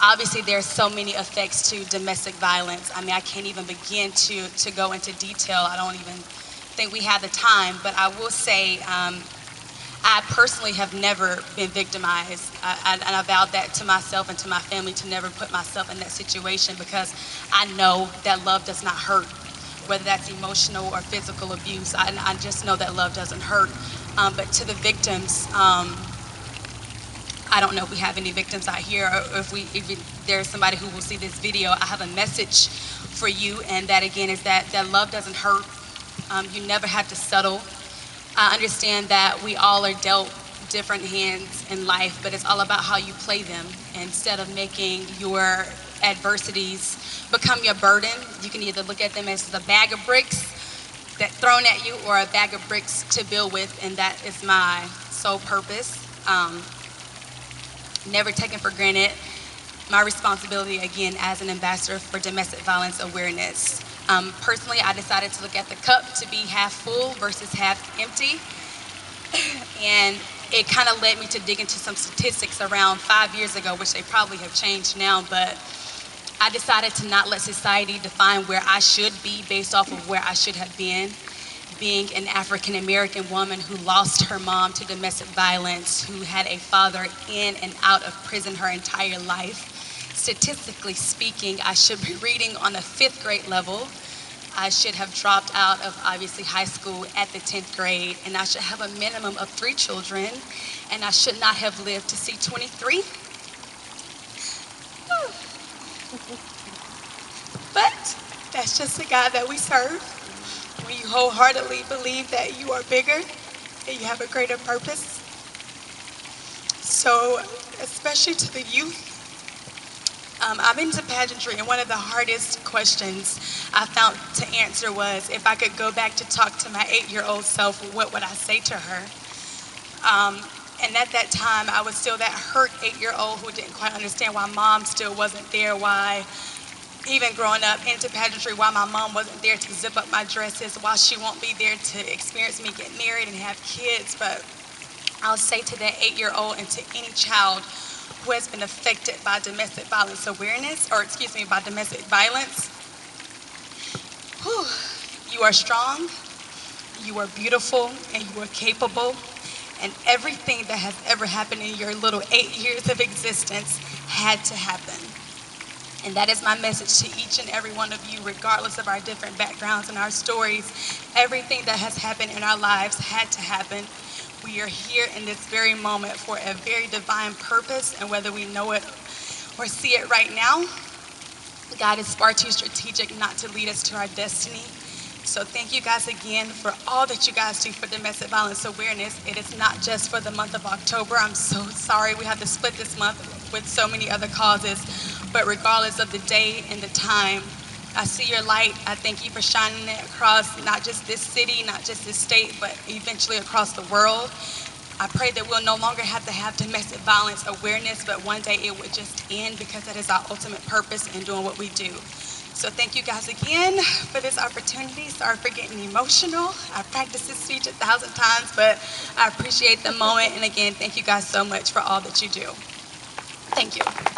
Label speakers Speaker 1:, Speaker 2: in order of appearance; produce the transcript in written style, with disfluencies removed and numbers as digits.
Speaker 1: Obviously, there's so many effects to domestic violence. I mean, I can't even begin to go into detail. I don't even think we have the time, but I will say I personally have never been victimized. And I vowed that to myself and to my family to never put myself in that situation, because I know that love does not hurt, whether that's emotional or physical abuse. I just know that love doesn't hurt. But to the victims, I don't know if we have any victims out here, or if there's somebody who will see this video. I have a message for you, and that again is that love doesn't hurt. You never have to settle. I understand that we all are dealt different hands in life, but it's all about how you play them. Instead of making your adversities become your burden, you can either look at them as a bag of bricks that thrown at you, or a bag of bricks to build with, and that is my sole purpose. Never taken for granted my responsibility, again, as an ambassador for domestic violence awareness. Personally, I decided to look at the cup to be half full versus half empty. And it kind of led me to dig into some statistics around 5 years ago, which they probably have changed now, but I decided to not let society define where I should be based off of where I should have been. Being an African American woman who lost her mom to domestic violence, who had a father in and out of prison her entire life. Statistically speaking, I should be reading on a 5th grade level. I should have dropped out of, obviously, high school at the 10th grade, and I should have a minimum of 3 children, and I should not have lived to see 23. But that's just the God that we serve. When you wholeheartedly believe that you are bigger, that you have a greater purpose. So, especially to the youth, I'm into pageantry, and one of the hardest questions I found to answer was, if I could go back to talk to my 8-year-old self, what would I say to her? And at that time, I was still that hurt 8-year-old who didn't quite understand why mom still wasn't there, why, even growing up into pageantry, why my mom wasn't there to zip up my dresses, why she won't be there to experience me get married and have kids. But I'll say to that 8-year-old and to any child who has been affected by domestic violence awareness, by domestic violence, you are strong, you are beautiful, and you are capable. And everything that has ever happened in your little 8 years of existence had to happen. And that is my message to each and every one of you, regardless of our different backgrounds and our stories. Everything that has happened in our lives had to happen. We are here in this very moment for a very divine purpose, and whether we know it or see it right now, God is far too strategic not to lead us to our destiny. So thank you guys again for all that you guys do for domestic violence awareness. It is not just for the month of October. I'm so sorry we have to split this month with so many other causes. But regardless of the day and the time, I see your light. I thank you for shining it across not just this city, not just this state, but eventually across the world. I pray that we'll no longer have to have domestic violence awareness, but one day it would just end, because that is our ultimate purpose in doing what we do. So thank you guys again for this opportunity. Sorry for getting emotional. I've practiced this speech 1,000 times, but I appreciate the moment. And again, thank you guys so much for all that you do. Thank you.